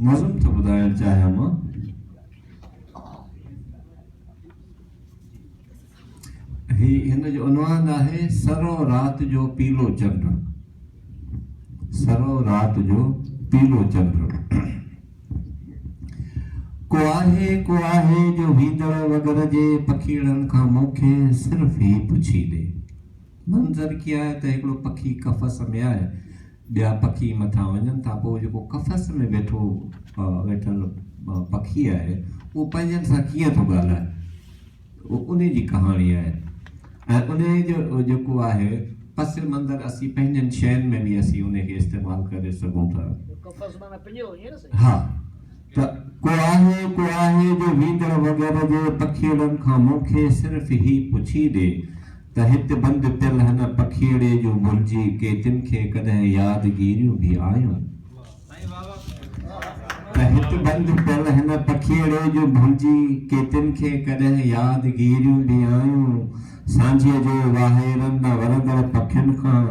नज़म थो ॿुधाइणु चाहियां मां। हिन जो उनवान आहे सरो रात जो पीलो चंड। सरो रात जो पीलो चंड। को आहे जो वींदड़ वगर जे पखीड़नि खां मूंखे सिर्फ़ ही पुछी ॾे। मंज़र कीअं आहे त हिकिड़ो पखी कफ़स में आहे, ॿिया पखी मथां वञनि था, पोइ जेको कफ़स में वेठल पखी आहे उहो पंहिंजनि सां कीअं थो ॻाल्हाए, उन जी कहाणी आहे। ऐं उन जो जेको आहे पस मंज़र असीं पंहिंजनि शयुनि में बि असीं उनखे इस्तेमालु करे सघूं था। हा, त को आहे जो वींदड़ वग़ैरह जे पखीड़नि खां मूंखे सिर्फ़ ही पुछी ॾे त हिते बंदि थियल हिन पखीड़े जो भुलिजी के तिन खे कॾहिं यादगिरियूं बि आयूं। त हिते बंदि थियल हिन पखीड़े जो भुलिजी के तिन खे कॾहिं यादगिरियूं बि आयूं। सांझीअ जो वाहेरनि न वरंदड़ पखियुनि खां,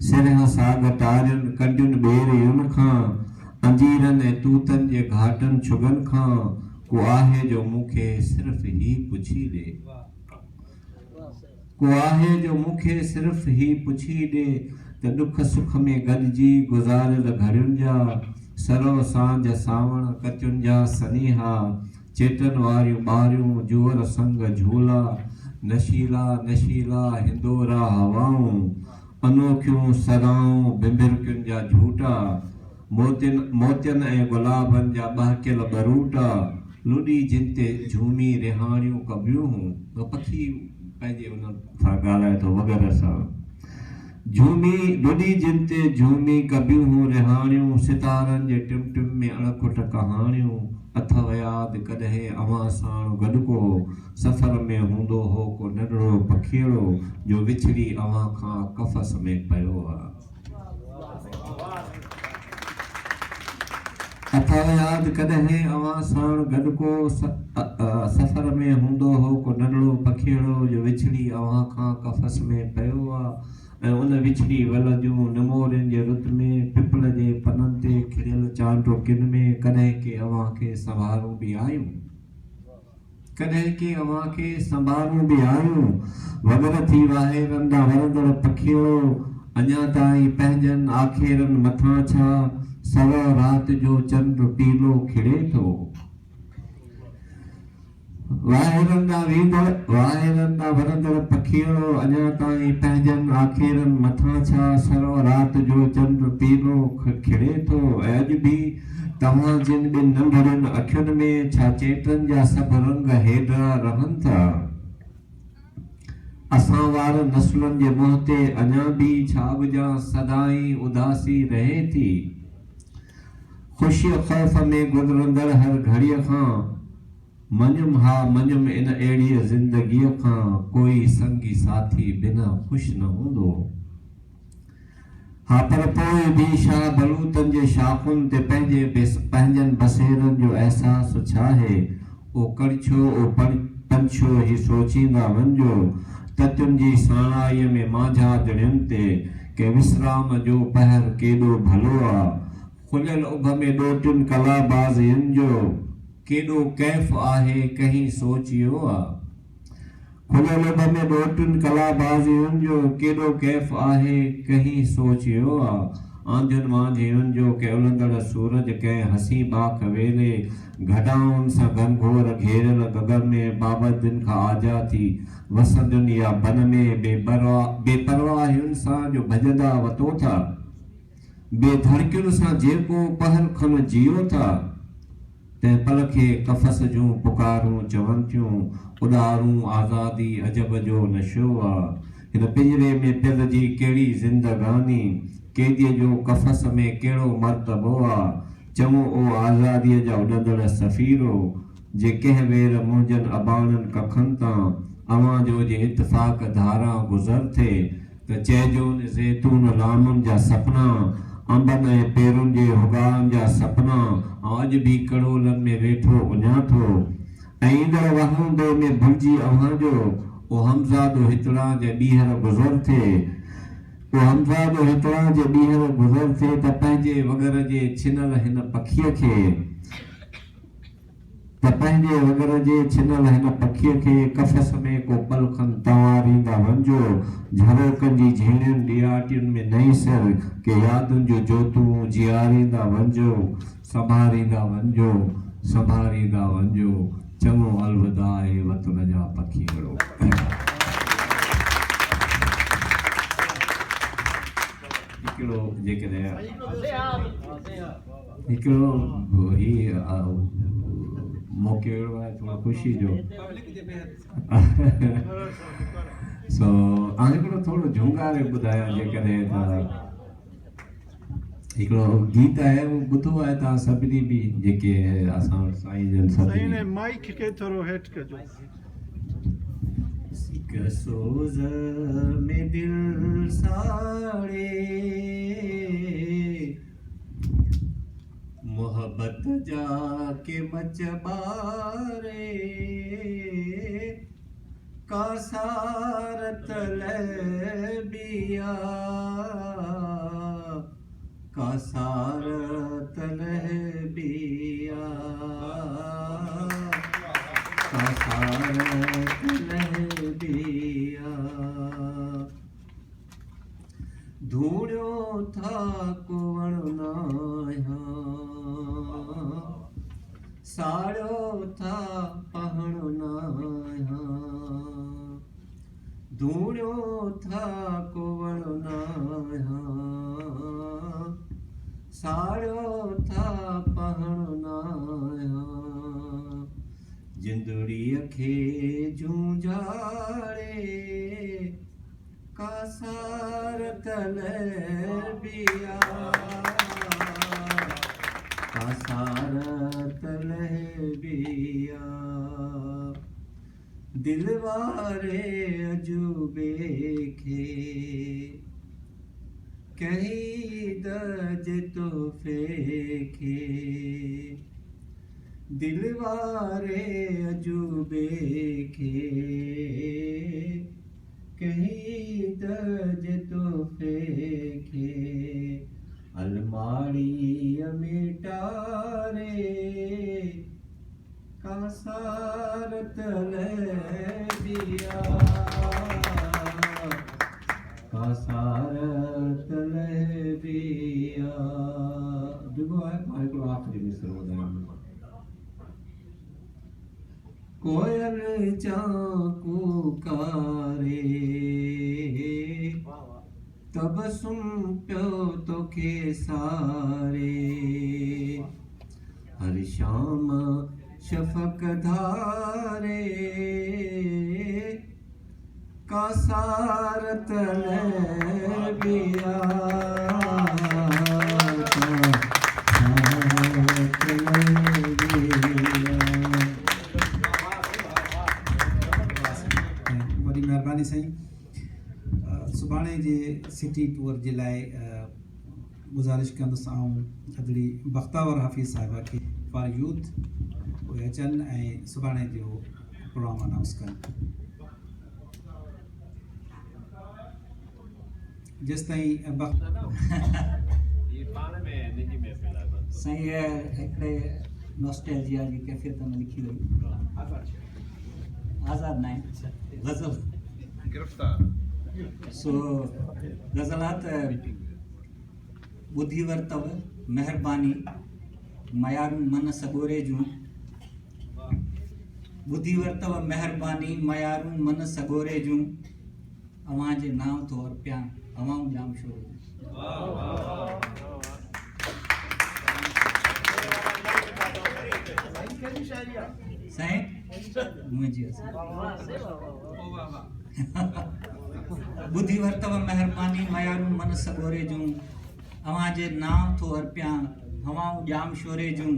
सिरह साग तारियुनि कंडियुनि ॿेड़ियुनि खां, अंजीरनि ऐं तूतनि जे घाटनि छुगनि खां, को आहे जो मूंखे सिर्फ़ ही पुछी ॾे। को आहे जो मूंखे सिर्फ़ ही पुछी ॾे त ॾुख सुख में गॾिजी गुज़ारियल घड़ियुनि जा, सरो सांझ सावण कतियुनि जा सनीहा, चेटनि वारियूं ॿारियूं जूअर संग झूला, नशीला नशीला हिंदोरा हवाऊं, अनोखियूं सदाऊं बिंबिरकियुनि जा झूटा, मोतियनि ऐं गुलाबनि जा बहकियल बरूटा, लुॾी जिन ते झूमी रिहाणियूं कबियूं। पखी पंहिंजे उन सां ॻाल्हाए थो वग़ैरह सां। झूमी लुॾी जिन ते झूमी कबियूं रिहाणियूं, सितारनि जे टिम टिम में अणकुट कहाणियूं, अथव यादि कॾहिं अवां साण गॾु को, सफ़र में हूंदो हो को नंढड़ो पखीड़ो, जो विछड़ी अवां खां कफ़स में पियो आहे। अथव यादि कॾहिं अवां साण गॾु को, सफ़र में हूंदो हो को नंढड़ो पखीड़ो, जो विछड़ी अवां खां कफ़स में पियो आहे। ऐं उन विछड़ी वल जूं निमोरियुनि जे रुत में, पिपल जे पननि ते खिड़ियल चांटोकियुनि में, कॾहिं के अवां खे संभारूं बि आयूं। कॾहिं के अवां खे संभारूं बि आयूं। वगर थी वाहेरनि ॾांहुं वरंदड़ पखीड़ो, अञा ताईं पंहिंजनि आखेरनि मथां छा, सरो रात जो चंड पीलो खिड़े थो। वाहेरनि ॾांहुं वरंदड़ पखीड़ो, अञा ताईं पंहिंजनि आखेरनि मथां छा, सरो रात जो चंड पीलो खिड़े थो। ऐं अॼु बि तव्हां जिन ॿिनि नंढड़ियुनि अखियुनि में, छा चेटनि जा सभु रंग हेॾा रहनि था। असां वार नस्लुनि जे मुंहं ते अञा बि छाब जा सदाई उदासी रहे थी। ख़ुशीअ ख़ौफ़ में गुज़रंदड़ हर घड़ीअ खां, मञुमि हा मञुमि इन अहिड़ीअ ज़िंदगीअ खां, कोई संगी साथी बिना ख़ुशि न हूंदो। हा पर पोइ बि छा बलूतनि जे शाख़ुनि ते पंहिंजनि बसेरनि जो अहसासु छा आहे। ओ कड़िछो ओ पंछियो ही सोचींदा वञिजो, ततियुनि जी साणाईअ में मांझा जड़ियुनि ते, के विश्राम जो पहर केॾो भलो आहे। खुलियल उभ में ॾोटियुनि कलाबाज़ियुनि जो, केॾो कैफ़ आहे कहीं सोचियो आहे। खुलियल उभ में ॾोटियुनि कलाबाज़ियुनि जो, केॾो कैफ़ आहे कहीं सोचियो आहे। आंधियुनि मांझियुनि जो के उलंदड़ सूरज कंहिं हसी बाख वेले, घटाउनि सां घनघोर घेरियल गगन में बाबदिन खां आजा थी वसंदुनि या बन में बेपरवाहियुनि सां जो भॼंदा वतो था। बेधड़कियुनि सां जेको पहर खन जियो था, तंहिं पल खे कफ़स जूं पुकारूं चवनि थियूं, उॾारूं आज़ादी अजब जो नशो आहे। हिन पिंजरे में पियल जी कहिड़ी ज़िंदगानी, कैदीअ जो कफ़स में कहिड़ो मर्तबो आहे। चङो ओ आज़ादीअ जा उॾंदड़ सफ़ीरो, जे कंहिं वेर मुंहिंजनि अबाणनि कखनि तां, अवां जो जे इत्तिफ़ाक़ धारां गुज़र थिए, त चइजोनि ज़ैतून लामुनि जा सपना, अंबनि ऐं पेरुनि जे हुगाहनि जा सपना, अॼु बि कड़ोलनि में वेठो उञा थो। ऐं ईंदड़ वहंदे में भुलिजी अव्हां जो, ओ हमज़ादो हितड़ा जे ॿीहर गुज़र थिए, वो हमजा जो हितवा जे ॾींहं गुज़र थिए त पंहिंजे वगर जे छिनल हिन पखीअ खे कफ़स में को पल खन तंवारींदा वञिजो झरोकनि जी झीणियुनि ॾियाटियुनि में नई सिर के यादुनि जो जोतूं जियारींदा वञिजो संभारींदा वञिजो चङो अलविदा आहे वतन जा पखीड़ो। हिकिड़ो जेकॾहिं हिकिड़ो ही मौक़ो अहिड़ो आहे थोरो ख़ुशी जो सो हिकिड़ो थोरो झुंगारे ॿुधायां जेकॾहिं त हिकिड़ो गीत आहे उहो ॿुधो आहे तव्हां सभिनी बि जेके असां वटि साईं जन सभिनी माइक खे थोरो हेठि कजो। सिक सोज़ में दिल साड़े मोहब्बत जाके मचबारे कासारत लहबिया कासारत लहबिया कासारत लहबिया धूड़ो था कोवणना साड़ो था पहणना धूड़ो था कोवणना साड़ो था पहणना जिंदड़ीअ खे जूंझाड़े कासारत लहबिया कासारत लहबिया दिलवारे अजूबे खे कहीं दज तोहफे खे दिलवारे अजूबे खे कहीं दज तोहफे खे अलमारीअ में टारे कासारत लहबिया कासारत लहबिया दुगो आहे हिकिड़ो आख़िरी मिसरो ॿुधायां कोयल चाकू कारे तबसुम पियो तोखे सारे हर शाम शफ़क़ धारे कासारत लहबिया वॾी महिरबानी साईं। सुभाणे जे सिटी टूर जे लाइ गुज़ारिश कंदुसि आऊं थदड़ी बख़्तावर हाफ़िज़ साहिबा खे फॉर यूथ उहे अचनि ऐं सुभाणे जो प्रोग्राम अनाउंस कनि। जेसिताईं साईं हिकिड़े नॉस्टैल्जिया जी कैफ़ियत में लिखी वई आज़ाद नाहे गज़ल गिरफ़्तार सो गज़लात ॿुधी वरितव महिरबानी मयारूं मन सॻोरे जूं ॿुधी वरितव महिरबानी मयारूं मन सॻोरे जूं अव्हां जे नाम थो अर्पियां अवाऊं जाम शोर साईं मुंहिंजी ॿुधी वरितव महिरबानी मयारूं मन सॻोरे जूं अव्हां जे नाम थो अर्पियां हवाऊं जाम शोरे जूं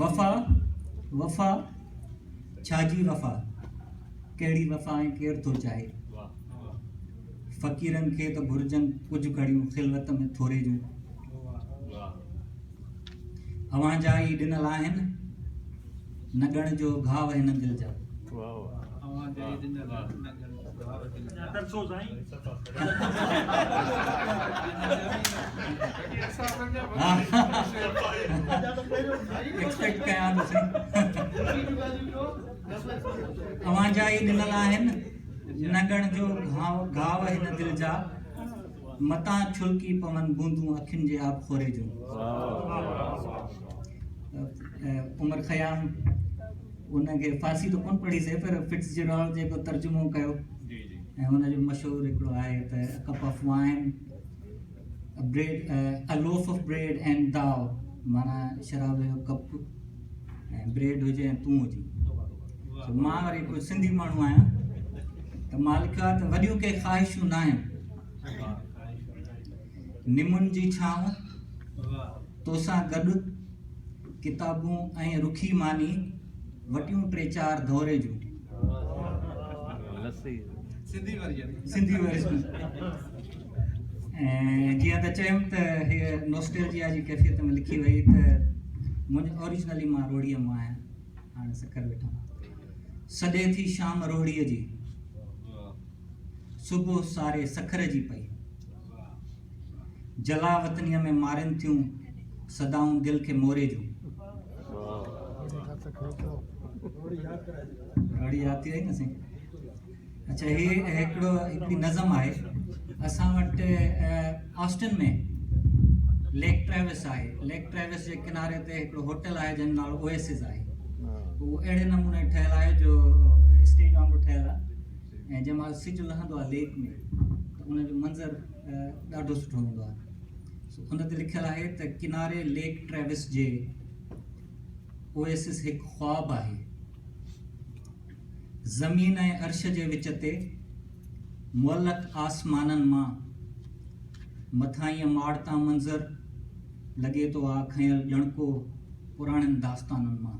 वफ़ा वफ़ा छाजी वफ़ा कहिड़ी वफ़ा ऐं केरु थो चाहे फ़क़ीरनि खे त घुरिजनि कुझु घड़ियूं ख़िलवत में थोरे जूं अव्हां जा ई ॾिनल आहिनि नगण जो घाव हिन दिलि जा एक्सपेक्ट कयां थो साईं अवां जा ई ॾिनल आहिनि नगण जो घाव हिन दिलि जा मतां छुलकी पवन बूंदूं अखियुनि जे आब खोरे जूं। उमर ख़याम उनखे फारसी तो कोन पढ़ी से पर फिट्जजेराल्ड जेको तर्जुमो कयो ऐं हुनजो मशहूरु हिकिड़ो आहे त cup of wine a loaf of bread and thou माना शराब जो कप ऐं ब्रेड हुजे ऐं तूं हुजे। मां वरी कोई सिंधी माण्हू आहियां त मां लिखियो आहे त वॾियूं के ख़्वाहिशूं न आहिनि निमुनि जी छांव तोसां गॾु किताबूं ऐं रुखी मानी वटियूं 3-4 दौरे जूं। सिंधी वर्जन ऐं जीअं त चयुमि त हीअ नॉस्टैल्जिया जी कैफ़ियत में लिखी वई त मुंहिंजी ओरिजिनली मां रोड़ीअ मां आहियां हाणे सकर वेठा सॾे थी शाम रोड़ीअ जी सुबुह सारे सखर जी पई जला वतनीअ में मारनि थियूं सदाऊं दिलि खे मोरे जूं। रोड़ी यादि थी वई न साईं। अच्छा हिकिड़ी नज़म आहे असां वटि ऑस्टिन में लेक ट्रेविस आहे। लेक ट्रेविस जे किनारे ते हिकिड़ो होटल आहे जंहिंजो नालो ओएसिस आहे। उहो अहिड़े नमूने ठहियलु आहे जो स्टेज वांगुरु ठहियलु आहे ऐं जंहिं महिल सिजु लहंदो आहे लेक में त उनजो मंज़रु ॾाढो सुठो हूंदो आहे। उन ते लिखियलु आहे त किनारे लेक ट्रेविस जे ओएसिस हिकु ख्वाबु आहे ज़मीन ऐं अर्श जे विच ते मुअलक आसमाननि मां मथां ईअं माड़ता मंज़र लॻे थो आहे खयल ॼणको पुराणनि दास्ताननि मां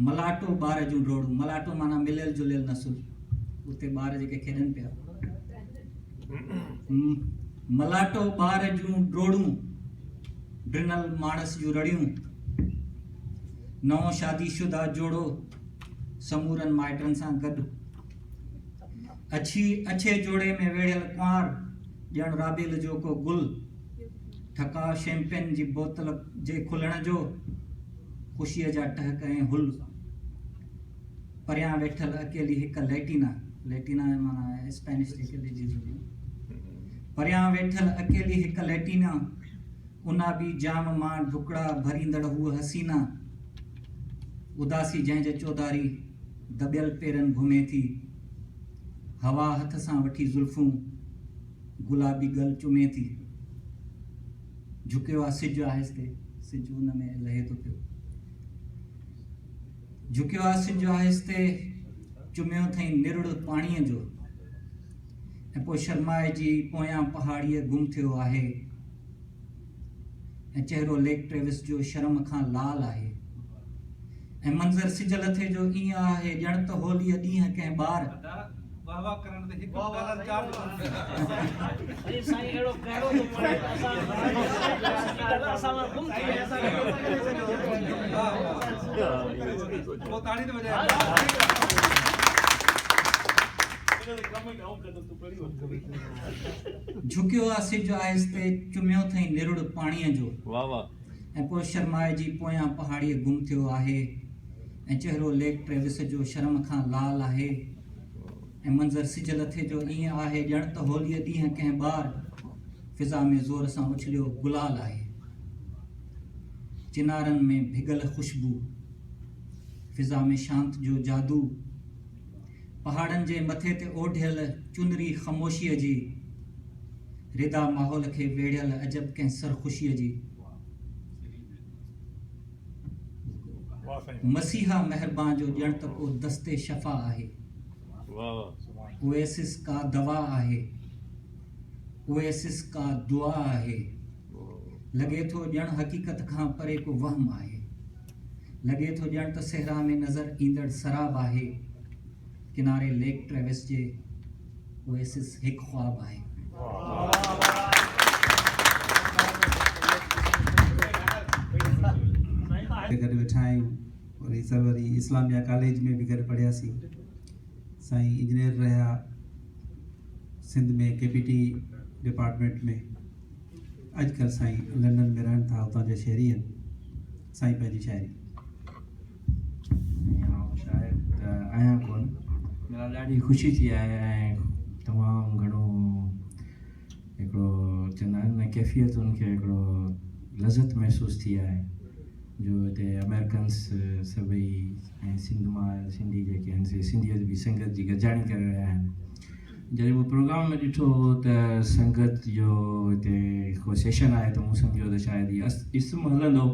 मलाटो ॿार जूं डोड़ूं मलाटो माना मिलियल जुलियल नसुल उते ॿार जेके खेॾनि पिया मलाटो ॿार जूं डोड़ूं ड्रिनल माणस जूं रड़ियूं नओं शादीशुदा जोड़ो समूरनि माइटनि सां गॾु अछे जोड़े में वेड़ियल कुंवार ॼण राबेल जो को गुल ठका शैंपेन जी बोतल जे खुलण जो ख़ुशीअ जा टहक ऐं हुल परियां वेठल अकेली हिकु लेटिना माना स्पेनिश जेके लेडीज़ हुयूं परियां वेठल अकेली हिकु लेटिना उना बि जाम मां ढुकड़ा भरींदड़ हूअ हसीना उदासी जंहिंजे चौधारी दॿियल पेरनि घुमे थी हवा हथ सां वठी ज़ुल्फूं गुलाबी गल चुमे थी झुकियो आहे सिजु आहिस्ते सिजु हुन में लहे थो पियो झुकियो आहे सिजु आहिस्ते चुमियो अथई निरुड़ पाणीअ जो ऐं पोइ शर्माए जी पोयां पहाड़ीअ गुम थियो आहे ऐं चहिरो लेक ट्रेविस जो शर्म खां लाल आहे ऐं मंज़र सिज लथे जो ईअं आहे ॼण त होलीअ ॾींहुं कंहिं ॿार झुकियो आहे सिज आहिस्ते चुमियो अथई निरुड़ पाणीअ जो ऐं पोइ शर्माए जी पोयां पहाड़ीअ गुम थियो आहे ऐं चहिरो लेक ट्रेविस जो शर्म खां लाल आहे ऐं मंज़र सिज लथे जो ईअं आहे ॼण त होलीअ ॾींहुं कंहिं ॿार फिज़ा में ज़ोर सां उछलियो गुलाल आहे चिनारनि में भिगल ख़ुशबू फिज़ा में शांत जो जादू पहाड़नि जे मथे ते ओढ़ियल चुनरी ख़ामोशीअ जी रिदा माहौल खे वेढ़ियल अजब कंहिं सरख़ुशीअ जी मसीहा मेहरबान जो ॼण त को दस्ते शफ़ा आहे ओएसिस का दवा आहे ओएसिस का दुआ आहे लॻे थो ॼण हक़ीक़त खां परे को वहम आहे लॻे थो ॼण त सहरा में नज़र ईंदड़ सराब आहे किनारे लेक ट्रेविस जे ओएसिस हिकु ख्वाब आहे गॾु वेठा आहियूं वरी सरवरी इस्लामिया कॉलेज में बि गॾु पढ़ियासीं साईं इंजीनियर रहा सिंध में KPT डिपार्टमेंट में, अॼुकल्ह साईं लंडन में रहनि था, उतां जा शहरी आहिनि। साईं पंहिंजी शाइरी। शायद आहियां कोन, मला ॾाढी ख़ुशी थी आहे ऐं तमामु घणो हिकिड़ो चवंदा आहिनि न कैफ़ियतुनि खे हिकिड़ो लज़त महसूसु थी आहे जो हिते अमेरिकन्स सभई ऐं सिंध मां सिंधी जेके आहिनि से सिंधियत बि संगत जी गॾिजाणी करे रहिया आहिनि। जॾहिं मूं प्रोग्राम में ॾिठो त संगत जो हिते को सेशन आहे त मूं सम्झो त शायदि इहा इस्म हलंदो,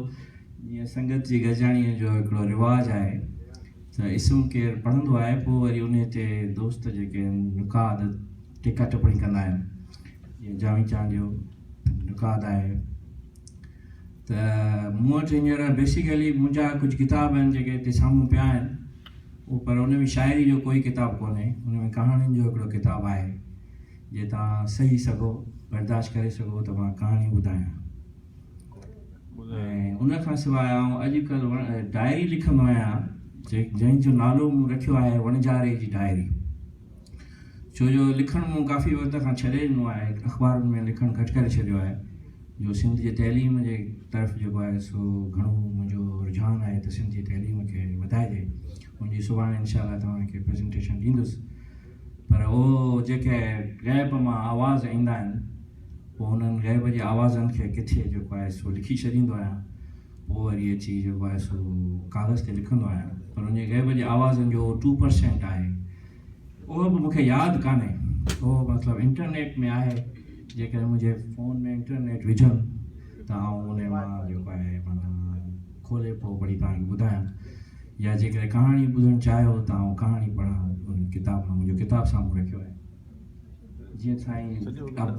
जीअं संगत जी गॾिजाणीअ जो हिकिड़ो रिवाजु आहे त इस्म केरु पढ़ंदो आहे पोइ वरी उन ते दोस्त जेके आहिनि नुकाद टिका टिप्पणी कंदा आहिनि। जीअं जामी चांद जो नुकाद आहे त मूं वटि हींअर बेसिकली मुंहिंजा कुझु किताब आहिनि जेके हिते साम्हूं पिया आहिनि, उहो पर उन में शाइरी जो कोई किताबु कोन्हे, उन में कहाणियुनि जो हिकिड़ो किताबु आहे। जे तव्हां सही सघो बर्दाश्त करे सघो त मां कहाणी ॿुधायां। ऐं उन खां सवाइ आउं अॼुकल्ह डायरी लिखंदो आहियां जंहिंजो नालो मूं रखियो आहे वणजारे जी डायरी। छो जो लिखणु मूं काफ़ी वक़्त खां छॾे ॾिनो आहे, अख़बारुनि में लिखणु घटि करे छॾियो आहे, जो सिंध जे तइलीम जे तरफ़ जेको आहे सो घणो मुंहिंजो रुझान आहे त सिंध जी तइलीम खे वधाइजे। मुंहिंजी सुभाणे इंशाअल्लाह तव्हांखे प्रेज़ेंटेशन ॾींदुसि, पर उहो जेके ग़ैब मां आवाज़ ईंदा आहिनि पोइ उन्हनि ग़ैब जे आवाज़नि खे किथे जेको आहे सो लिखी छॾींदो आहियां, पोइ वरी अची जेको आहे सो कागज़ ते लिखंदो आहियां। पर उन ग़ैब जे आवाज़नि जो 2% आहे, उहो बि मूंखे यादि कान्हे। उहो मतिलबु इंटरनेट में आहे, जेकर मुंहिंजे फ़ोन में इंटरनेट विझनि त आउं उन मां जेको आहे माना खोले पोइ वरी तव्हांखे ॿुधायां, या जेकर कहाणी ॿुधणु चाहियो त आउं कहाणी पढ़ां उन किताब मां। मुंहिंजो किताबु साम्हूं रखियो आहे। जीअं साईं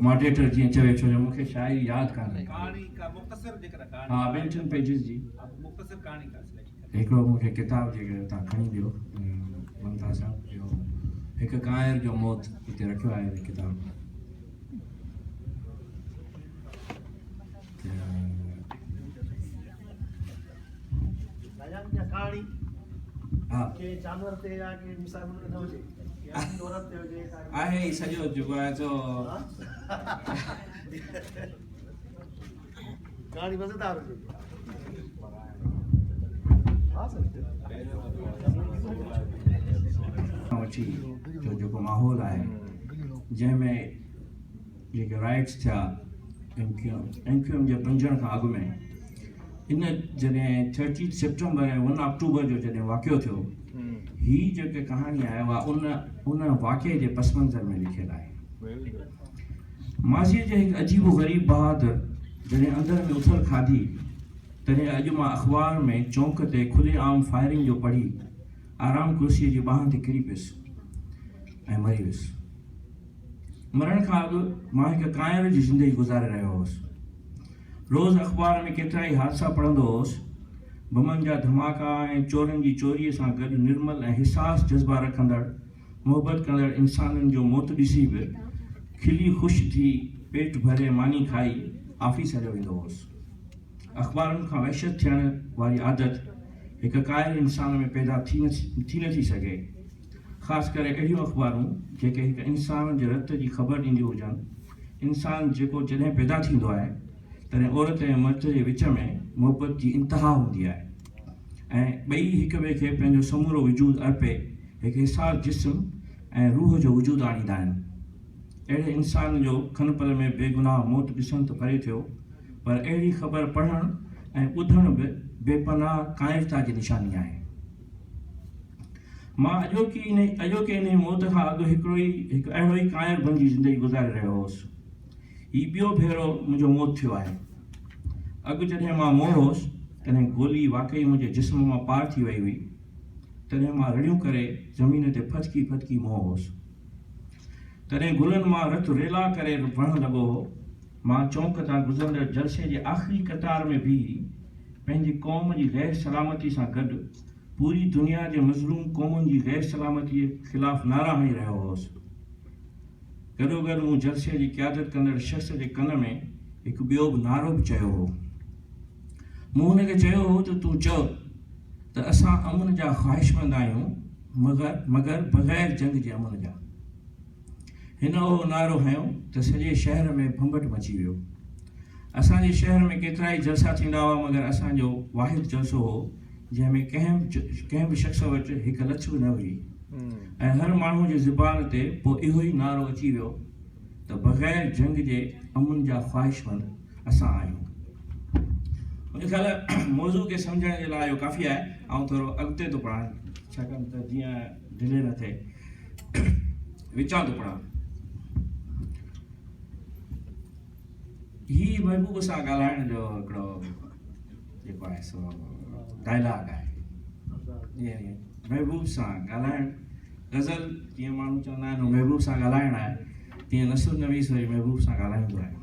मॉडरेटर जीअं चवे, छो जो मूंखे शायदि यादि कान्हे। हा, 2 पेजिस जी हिकिड़ो मूंखे किताबु जेकर तव्हां खणी ॾियो ममता साहब जो हिकु कायर जो मौत हिते रखियो आहे किताबु। आहे सॼो जेको आहे सो कहानी मज़ेदार हुजे। वठी जो जेको माहौल आहे जंहिंमें जेके राइट्स थिया एमक्यूएम जे बणजण खां अॻु में, इन जॾहिं 30 सेप्टेम्बर ऐं 1 अक्टूबर जो जॾहिं वाक़ियो थियो, हीअ जेके कहाणी आहे उहा उन वाक़े जे पस मंज़र में लिखियलु आहे। माज़ीअ जे हिकु अजीबो ग़रीब बहादुर जॾहिं अंदरि में उथल खाधी, तॾहिं अॼु मां अख़बार में चौंक ते खुले आम फायरिंग जो पढ़ी आराम कुर्सीअ जी बाहि ते किरी पियुसि ऐं मरी वियुसि। मरण खां अॻु मां हिकु कायर जी ज़िंदगी गुज़ारे रहियो हुउसि। रोज़ु अख़बार में केतिरा ई हादसा पढ़ंदो हुउसि। बमनि जा धमाका ऐं चोरनि जी चोरीअ सां गॾु निर्मल ऐं हिसास जज़्बा रखंदड़ मोहबत कंदड़ इंसाननि जो मौत ॾिसी बि खिली ख़ुशि थी पेट भरे मानी खाई ऑफिस हलियो वेंदो हुउसि। अख़बारुनि खां वहशत थियण वारी आदत हिकु कायर इंसान में पैदा थी नथी सघे, ख़ासि करे अहिड़ियूं अख़बारूं जेके हिकु इंसान जे रत जी ख़बर ॾींदियूं हुजनि। इंसान जेको जॾहिं पैदा थींदो आहे तॾहिं औरत ऐं मर्द जे विच में मुहबत जी इंतिहा हूंदी आहे ऐं ॿई हिक ॿिए खे पंहिंजो समूरो वजूद अर्पे हिकु हिसार जिस्म ऐं रूह जो वजूद आणींदा आहिनि। अहिड़े इंसान जो खनपल में बेगुनाह मौत ॾिसण त परे थियो, पर अहिड़ी ख़बर पढ़णु ऐं ॿुधण बि बेपनाह कायरता जी निशानी आहे। मां अॼोके इन मौत खां अॻु हिकु अहिड़ो ई कायर बणिजी ज़िंदगी गुज़ारे रहियो हुउसि। हीउ ॿियो भेरो मुंहिंजो मौत थियो आहे। अॻु जॾहिं मां मोह हुउसि तॾहिं गोली वाक़ई मुंहिंजे जिस्म मां पार थी वई हुई। तॾहिं मां रड़ियूं करे ज़मीन ते फटकी फटकी मोह हुउसि। तॾहिं गुलनि मां रत रेला करे वहणु लॻो हो। मां चौंक तां गुज़रंदड़ जलसे जे आख़िरी कतार में बीही पंहिंजी क़ौम जी गैर सलामती सां गॾु पूरी दुनिया जे मज़लूम क़ौमुनि जी गैर सलामतीअ ख़िलाफ़ नारा हणी रहियो हुउसि। गॾोगॾु मूं जलसे जी क़यादत कंदड़ शख़्स जे कन में हिकु ॿियो बि नारो बि चयो हो। मूं हुनखे चयो हो त तूं चओ त असां अमन जा ख़्वाहिशमंद आहियूं, मगर बग़ैर जंग जे अमन जा। हिन उहो नारो हयो त सॼे शहर में भंभट मची वियो। असांजे शहर में केतिरा ई जलसा थींदा हुआ, मगर असांजो वाहिद जलसो हो जंहिंमें कंहिं बि शख़्स वटि हिकु लछ बि न हुई। ऐं हर माण्हू जे ज़ुबान ते पोइ इहो ई नारो अची वियो त बग़ैर जंग जे अमन जा ख़्वाहिशमंद असां आहियूं। मुंहिंजे ख़्याल मौज़ू खे सम्झण जे लाइ इहो काफ़ी आहे। ऐं थोरो अॻिते थो पढ़ां, छाकाणि त जीअं डिले न थिए, विचां थो पढ़ां। ही महबूब सां ॻाल्हाइण जो हिकिड़ो जेको आहे सो डायलॉग आहे। जीअं महबूब सां ॻाल्हाइण, गज़ल जीअं माण्हू चवंदा आहिनि महबूब सां ॻाल्हाइण आहे, तीअं नसरुल नवीस वरी महबूब सां ॻाल्हाईंदो आहे।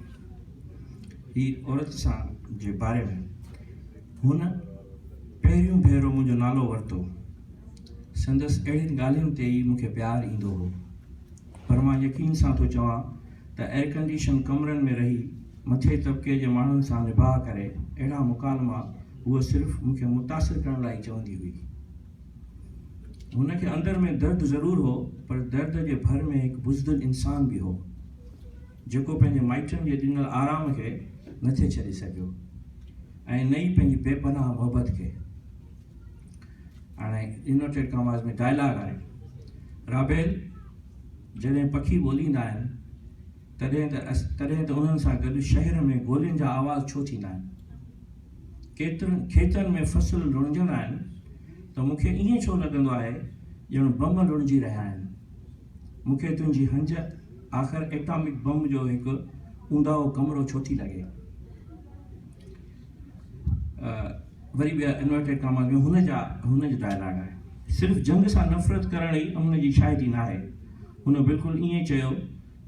ही औरत सां जे बारे में, हुन पहिरियों भेरो मुंहिंजो नालो वरितो, संदसि अहिड़ियुनि ॻाल्हियुनि ते ई मूंखे प्यारु ईंदो हो। पर मां यकीन सां थो चवां त एयर कंडीशन कमरनि में रही मथे तबिके जे माण्हुनि सां निभाह करे अहिड़ा मुकालमा उहा सिर्फ़ु मूंखे मुतासिर करण लाइ चवंदी हुई। हुनखे अंदर में दर्द ज़रूरु हो, पर दर्द जे भर में हिकु बुज़दिल इंसान बि हो जेको पंहिंजे माइटनि जे ॾिनल आराम खे नथे छॾे सघियो ऐं न ई पंहिंजी बेपनाह मोहबत खे। हाणे इन्वर्टेड कॉमास में डायलॉग आहे, राबेल जॾहिं पखी ॿोलींदा आहिनि तॾहिं त उन्हनि सां गॾु शहर में गोलियुनि जा आवाज़ छो थींदा आहिनि। केतिरनि खेतनि में फसल लुणजंदा आहिनि त मूंखे ईअं छो लॻंदो आहे ॼण बम लुणजी रहिया आहिनि। मूंखे तुंहिंजी हंज आख़िर एटॉमिक बम जो हिकु ऊंदाहो कमिरो छो थी लॻे। वरी ॿिया इन्वर्टेड कॉमास में हुन जो डायलॉग आहे, सिर्फ़ु जंग सां नफ़रत करण ई अमन जी शाइरी न आहे। हुन बिल्कुलु ईअं चयो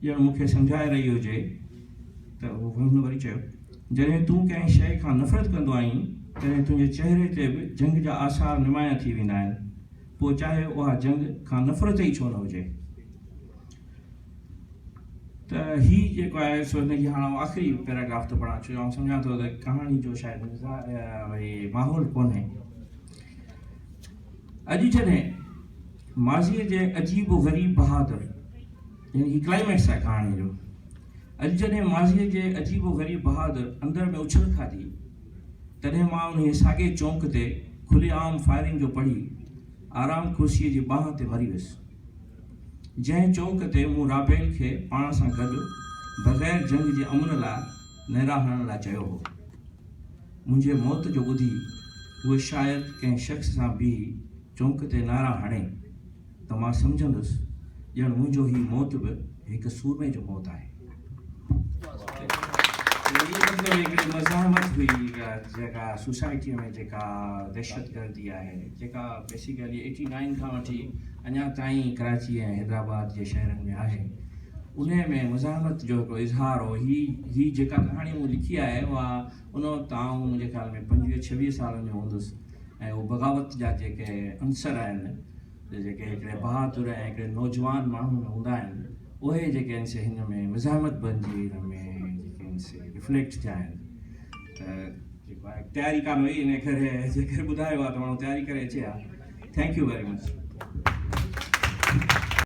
ॼण मूंखे सम्झाए रही हुजे त हुन वरी चयो, जॾहिं तूं कंहिं शइ खां नफ़रत कंदो आहीं तॾहिं तुंहिंजे चहिरे ते बि जंग जा आसार नुमाया थी वेंदा आहिनि, पोइ चाहे उहा जंग खां नफ़रत ई छो न हुजे। त ही जेको आहे सो हिनजी हाणे आख़िरी पैराग्राफ थो पढ़ां, छो सम्झां थो त कहाणी जो शायदि भई माहौल कोन्हे। अॼु जॾहिं माज़ीअ जे अजीब ग़रीब बहादुर, यानी कि क्लाइमेक्स आहे कहाणी जो, अॼु जॾहिं माज़ीअ जे अजीब ग़रीब बहादुर अंदर में उछल खाधी तॾहिं मां उन साॻे चौंक ते खुलेआम फायरिंग जो पढ़ी आराम कुर्सीअ जी बाहि ते मरी वियुसि, जंहिं चौक ते मूं राबेल खे पाण सां गॾु बग़ैर जंग जे अमन लाइ नहरा हणण लाइ चयो हो। मुंहिंजे मौत जो ॿुधी उहे शायदि कंहिं शख़्स सां बीही चौंक ते नारा हणे त मां सम्झंदुसि ॼण मुंहिंजो ही मौत बि हिकु सूरमे जो मौत आहे। हिकिड़ी मज़ाहमत हुई जेका सोसाइटीअ में जेका दहशतगर्दी आहे, जेका बेसिकली 89 खां वठी अञा ताईं कराची ऐं हैदराबाद जे शहरनि में आहे, उन में मज़ाहमत जो हिकिड़ो इज़हार हो। ही जेका कहाणी मूं लिखी आहे उहा उन वक़्तु आउं मुंहिंजे ख़्याल में 25-26 सालनि जो हूंदुसि ऐं उहो बग़ावत जा जेके अंसर आहिनि, जेके हिकिड़े बहादुर ऐं हिकिड़े नौजवान माण्हू में हूंदा आहिनि, उहे जेके आहिनि से हिन में मज़ाहमत बणिजी हिन में जेके आहिनि से रिफ्लेक्ट थिया आहिनि। त जेको आहे तयारी कान हुई, इन करे जेकर ॿुधायो आहे त माण्हू तयारी करे अचे हा। Thank U very much.